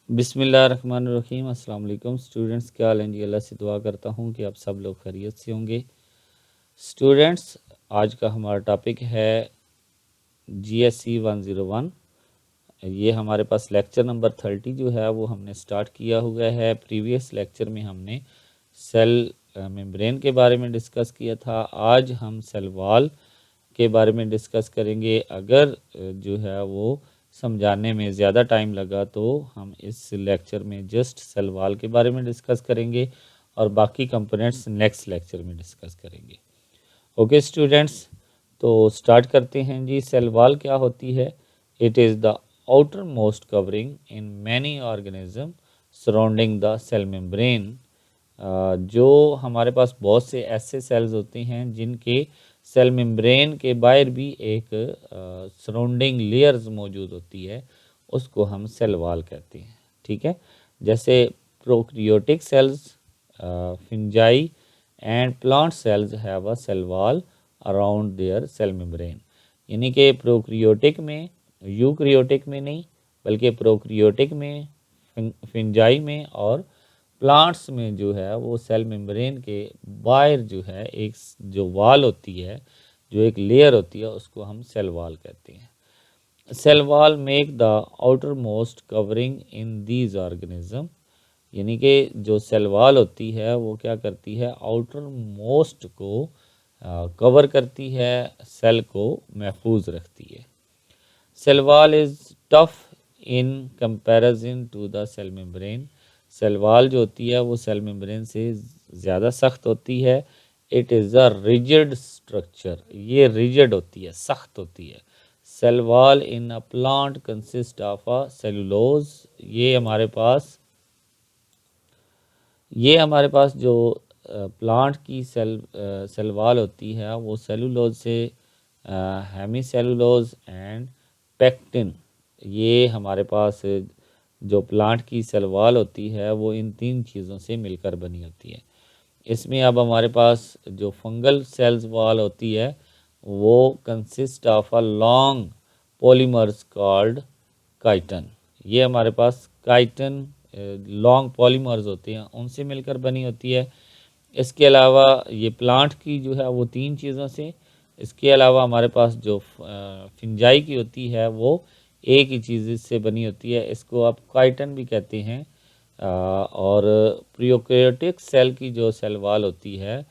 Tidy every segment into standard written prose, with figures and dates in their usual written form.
बिस्मिल्लाहिर्रहमानिर्रहीम। अस्सलाम वालेकुम स्टूडेंट्स, क्या हाल है जी। अल्लाह से दुआ करता हूँ कि आप सब लोग खैरियत से होंगे। स्टूडेंट्स, आज का हमारा टॉपिक है GSC 101। ये हमारे पास लेक्चर नंबर 30 जो है वो हमने स्टार्ट किया हुआ है। प्रीवियस लेक्चर में हमने सेल मेम्ब्रेन के बारे में डिस्कस किया था। आज हम सेल वॉल के बारे में डिस्कस करेंगे। अगर जो है वो समझाने में ज़्यादा टाइम लगा तो हम इस लेक्चर में जस्ट सेल वॉल के बारे में डिस्कस करेंगे और बाकी कंपोनेंट्स नेक्स्ट लेक्चर में डिस्कस करेंगे। ओके स्टूडेंट्स, तो स्टार्ट करते हैं जी। सेल वॉल क्या होती है? It is the outer most covering in many organism surrounding the cell membrane. जो हमारे पास बहुत से ऐसे सेल्स होते हैं जिनके सेल मेम्ब्रेन के बाहर भी एक सराउंडिंग लेयर्स मौजूद होती है, उसको हम सेल वॉल कहते हैं। ठीक है, जैसे prokaryotic cells, fungi and plant cells have a cell wall around their cell membrane. यानी कि प्रोकैरियोटिक में, यूकैरियोटिक में नहीं, बल्कि प्रोकैरियोटिक में, फिंजाई में और प्लांट्स में जो है वो सेल मेम्ब्रेन के बाहर जो है एक जो वॉल होती है, जो एक लेयर होती है, उसको हम सेल वॉल कहते हैं। Cell wall make the outer most covering in these organism. यानी कि जो सेल वॉल होती है वो क्या करती है, आउटर मोस्ट को कवर करती है, सेल को महफूज रखती है। Cell wall is tough in comparison to the cell membrane. Cell wall जो होती है वो सेल मेम्ब्रेन से ज़्यादा सख्त होती है। It is a rigid structure. ये रिजिड होती है, सख्त होती है। Cell wall in a plant consist of a cellulose. ये हमारे पास जो प्लांट की सेल वॉल होती है वो सेलुलोज से, हेमी सेलुलोज एंड पेक्टिन, ये हमारे पास जो प्लांट की सेल वॉल होती है वो इन तीन चीज़ों से मिलकर बनी होती है। इसमें अब हमारे पास जो फंगल सेल्स वॉल होती है वो consist of a long polymers called chiton. ये हमारे पास काइटन लॉन्ग पॉलीमर्स होते हैं, उनसे मिलकर बनी होती है। इसके अलावा ये प्लांट की जो है वो तीन चीज़ों से, इसके अलावा हमारे पास जो फिंजाई की होती है वो एक ही चीज़ से बनी होती है, इसको आप काइटन भी कहते हैं। और प्रोकैरियोटिक सेल की जो सेल वॉल होती है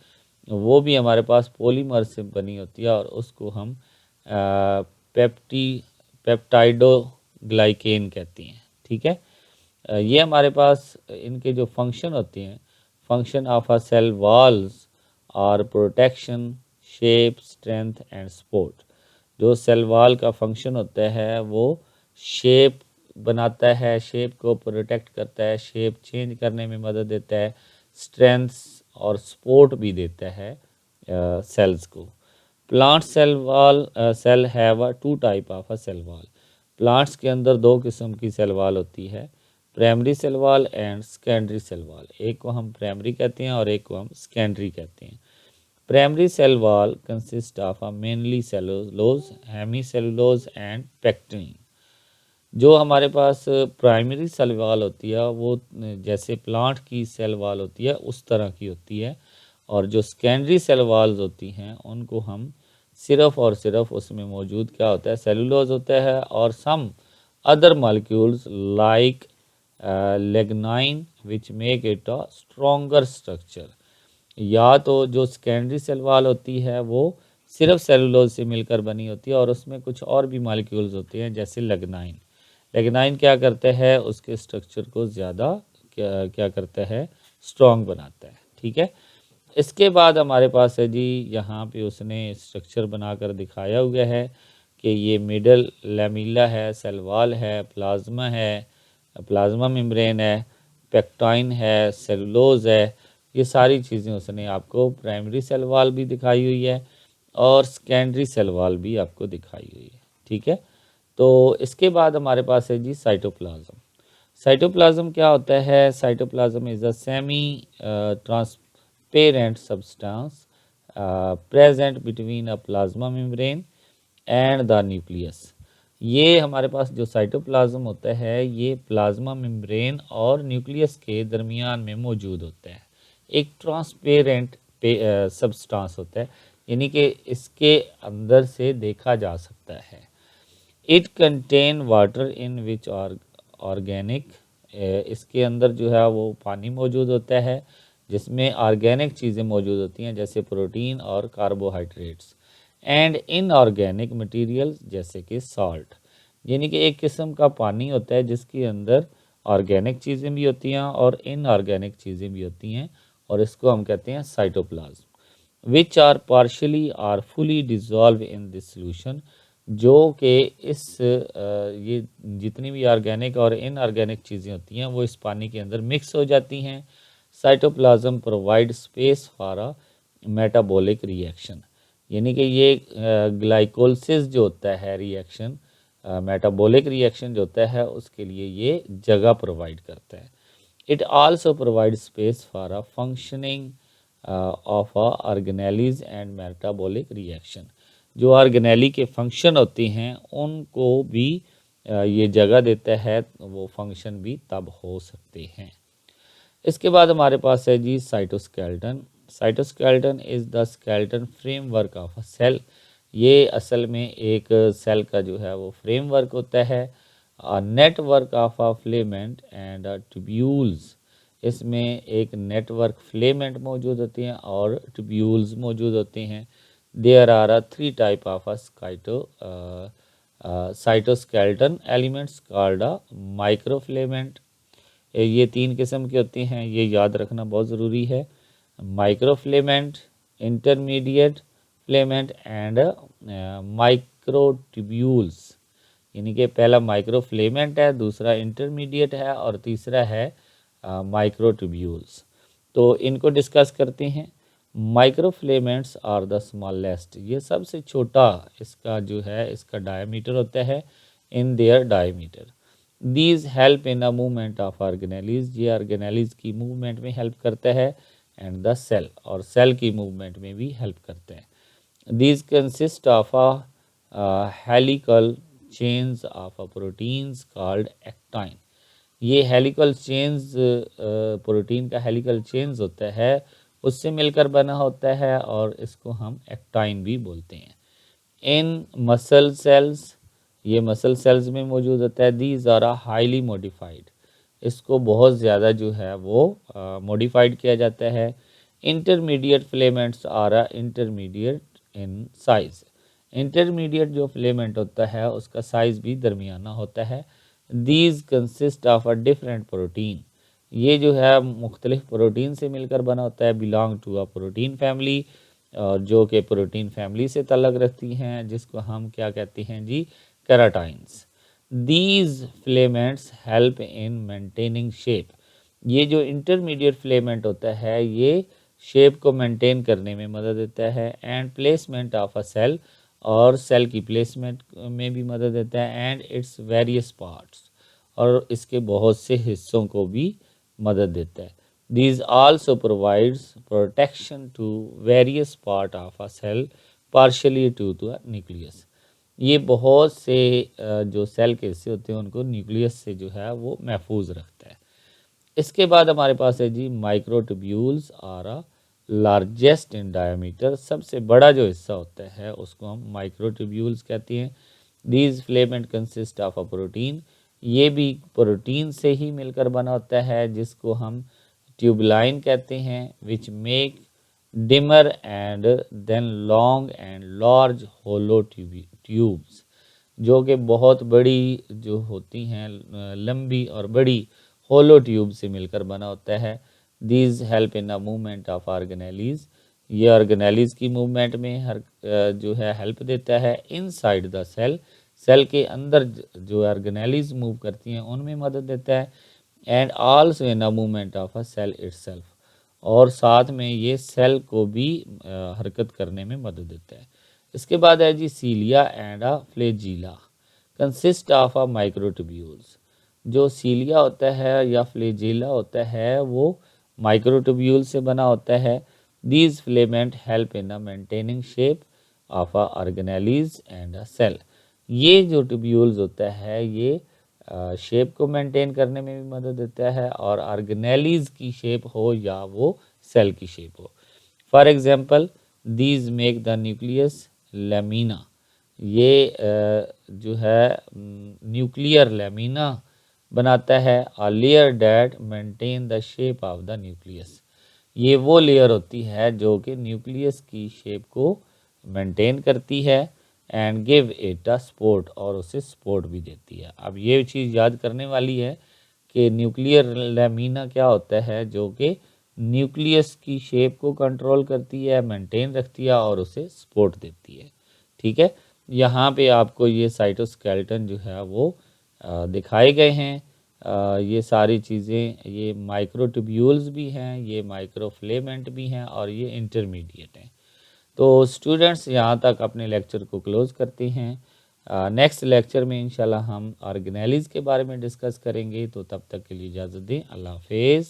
वो भी हमारे पास पॉलीमर से बनी होती है और उसको हम पेप्टी पेप्टाइडोग्लाइकेन कहते हैं। ठीक है, ये हमारे पास इनके जो फंक्शन होते हैं, function of a cell walls और protection, shape, strength and support. जो सेल वॉल का फंक्शन होता है वो शेप बनाता है, शेप को प्रोटेक्ट करता है, शेप चेंज करने में मदद देता है, स्ट्रेंथ और सपोर्ट भी देता है सेल्स को। Plant cell wall cell have a two type of a cell wall. Plants के अंदर दो किस्म की सेल वॉल होती है, primary cell wall and secondary cell wall. एक को हम प्राइमरी कहते हैं और एक को हम सेकेंडरी कहते हैं। Primary cell wall consist of a mainly cellulose, hemicellulose and pectin. जो हमारे पास प्राइमरी सेल वॉल होती है वो जैसे प्लांट की सेल वॉल होती है उस तरह की होती है, और जो सेकेंडरी सेल वॉल्स होती हैं उनको हम सिर्फ और सिर्फ उसमें मौजूद क्या होता है, सेलुलोज होता है और some other molecules like lignin which make it a stronger structure. या तो जो सेकेंडरी सेल वॉल होती है वो सिर्फ सेलुलोज से मिलकर बनी होती है और उसमें कुछ और भी मॉलिक्यूल्स होते हैं जैसे लिग्नाइन। लिग्नाइन क्या करता है, उसके स्ट्रक्चर को ज़्यादा क्या क्या करता है, स्ट्रॉन्ग बनाता है। ठीक है, इसके बाद हमारे पास है जी, यहाँ पे उसने स्ट्रक्चर बनाकर दिखाया हुआ है कि ये मिडल लैमिला है, सेल वॉल है, प्लाज्मा है, प्लाज्मा मेम्ब्रेन है, पेक्टाइन है, सेलुलोज है। ये सारी चीज़ें उसने आपको प्राइमरी सेल वॉल भी दिखाई हुई है और सेकेंडरी सेल वॉल भी आपको दिखाई हुई है। ठीक है, तो इसके बाद हमारे पास है जी साइटोप्लाज्म। साइटोप्लाज्म क्या होता है? Cytoplasm is a semi transparent substance present between a plasma membrane and the nucleus। ये हमारे पास जो साइटोप्लाज्म होता है ये प्लाज्मा मेम्ब्रेन और न्यूक्लियस के दरमियान में मौजूद होता है। एक ट्रांसपेरेंट सब्सटेंस होता है, यानी कि इसके अंदर से देखा जा सकता है। It contain water in which organic, इसके अंदर जो है वो पानी मौजूद होता है जिसमें ऑर्गेनिक चीज़ें मौजूद होती हैं जैसे प्रोटीन और कार्बोहाइड्रेट्स, एंड इनऑर्गेनिक मटेरियल्स जैसे कि सॉल्ट। यानी कि एक किस्म का पानी होता है जिसके अंदर ऑर्गेनिक चीज़ें भी होती हैं और इनऑर्गेनिक चीज़ें भी होती हैं, और इसको हम कहते हैं cytoplasm, which are partially are fully dissolve in this solution. जो कि ये जितनी भी ऑर्गेनिक और इनऑर्गेनिक चीज़ें होती हैं वो इस पानी के अंदर मिक्स हो जाती हैं। Cytoplasm provide space for a metabolic reaction, यानी कि ये ग्लाइकोलिसिस जो होता है रिएक्शन, मेटाबॉलिक रिएक्शन जो होता है उसके लिए ये जगह प्रोवाइड करता है। It also provide space for a functioning of a organelles and metabolic reaction. जो ऑर्गेनेली के फंक्शन होती हैं उनको भी ये जगह देता है, वो फंक्शन भी तब हो सकते हैं। इसके बाद हमारे पास है जी cytoskeleton. Cytoskeleton is the skeleton framework of a cell. ये असल में एक सेल का जो है वो फ्रेमवर्क होता है। Network of a filament and tubules, इसमें एक नेटवर्क फिलामेंट मौजूद होते हैं और ट्यूब्यूल्स मौजूद होते हैं। There are a 3 type of a cytoskeleton elements called a microfilament. ये 3 किस्म के होते हैं, ये याद रखना बहुत ज़रूरी है। Microfilament, intermediate filament and microtubules. यानी कि पहला माइक्रोफिलामेंट है, दूसरा इंटरमीडिएट है और तीसरा है माइक्रोट्यूब्यूल्स। तो इनको डिस्कस करते हैं। माइक्रोफिलामेंट्स आर द स्मॉलेस्ट, ये सबसे छोटा इसका जो है इसका डायमीटर होता है in their diameter. These help in a movement of organelles, ये ऑर्गेनेलीज की मूवमेंट में हेल्प करता है, एंड द सेल, और सेल की मूवमेंट में भी हेल्प करते हैं। These consist of a helical chains of a proteins called actin. ये हेलिकल चेन्स प्रोटीन का हेलिकल चेन्स होता है उससे मिलकर बना होता है और इसको हम एक्टाइन भी बोलते हैं। इन मसल सेल्स, ये मसल सेल्स में मौजूद होता है। दीज आर हाईली मॉडिफाइड, इसको बहुत ज़्यादा जो है वो मॉडिफाइड किया जाता है। Intermediate filaments are intermediate in size, intermediate जो फिलामेंट होता है उसका साइज़ भी दरमियाना होता है। These consist of a different protein, ये जो है मुख्तलिफ प्रोटीन से मिलकर बना होता है। Belong to a protein family, और जो कि प्रोटीन फैमिली से तल्लक रखती हैं, जिसको हम क्या कहते हैं जी, keratins. These filaments help in maintaining shape, ये जो इंटरमीडिएट फिलामेंट होता है ये शेप को मेंटेन करने में मदद देता है। And placement of a cell, और सेल की प्लेसमेंट में भी मदद देता है। एंड इट्स वेरियस पार्ट्स, और इसके बहुत से हिस्सों को भी मदद देता है। These also provides protection to various part of a cell partially to the nucleus। ये बहुत से जो सेल के हिस्से होते हैं उनको न्यूक्लियस से जो है वो महफूज रखता है। इसके बाद हमारे पास है जी microtubules are largest in diameter, सबसे बड़ा जो हिस्सा होता है उसको हम माइक्रोट्यूब्यूल्स कहते हैं। These filament consist of a protein, ये भी प्रोटीन से ही मिलकर बना होता है जिसको हम ट्यूबलाइन कहते हैं। Which make dimer and then long and large hollow tubes, जो कि बहुत बड़ी जो होती हैं लंबी और बड़ी होलो ट्यूब से मिलकर बना होता है। These help in a movement of organelles, ये ऑर्गेनेलीज की मूवमेंट में हर जो है हेल्प देता है। इनसाइड द सेल, सेल के अंदर जो ऑर्गेनेलीज मूव करती हैं उनमें मदद देता है। And also in a movement of a cell itself, और साथ में ये सेल को भी हरकत करने में मदद देता है। इसके बाद है जी cilia and a flagella, consist of a microtubules. जो सीलिया होता है या फ्लेजिला होता है वो माइक्रोट्यूब्यूल से बना होता है। These filament help in a maintaining shape of a organelles and a cell, ये जो ट्यूब्यूल्स होता है ये शेप को मेंटेन करने में भी मदद देता है, और ऑर्गेनेलीज की शेप हो या वो सेल की शेप हो। For example these make the nucleus lamina, ये जो है न्यूक्लियर लैमिना बनाता है। और layer that maintain the shape of the nucleus, ये वो लेयर होती है जो कि न्यूक्लियस की शेप को मेंटेन करती है। And give it a support, और उसे सपोर्ट भी देती है। अब ये चीज़ याद करने वाली है कि न्यूक्लियर लैमिना क्या होता है, जो कि न्यूक्लियस की शेप को कंट्रोल करती है, मेंटेन रखती है और उसे सपोर्ट देती है। ठीक है, यहाँ पे आपको ये साइटोस्केलेटन जो है वो दिखाए गए हैं। ये सारी चीज़ें, ये माइक्रोट्यूब्यूल्स भी हैं, ये माइक्रोफिलेमेंट भी हैं, और ये इंटरमीडिएट हैं। तो स्टूडेंट्स यहाँ तक अपने लेक्चर को क्लोज़ करते हैं। नेक्स्ट लेक्चर में इंशाल्लाह हम ऑर्गेनेलीज़ के बारे में डिस्कस करेंगे। तो तब तक के लिए इजाज़त दें। अल्लाह हाफिज़।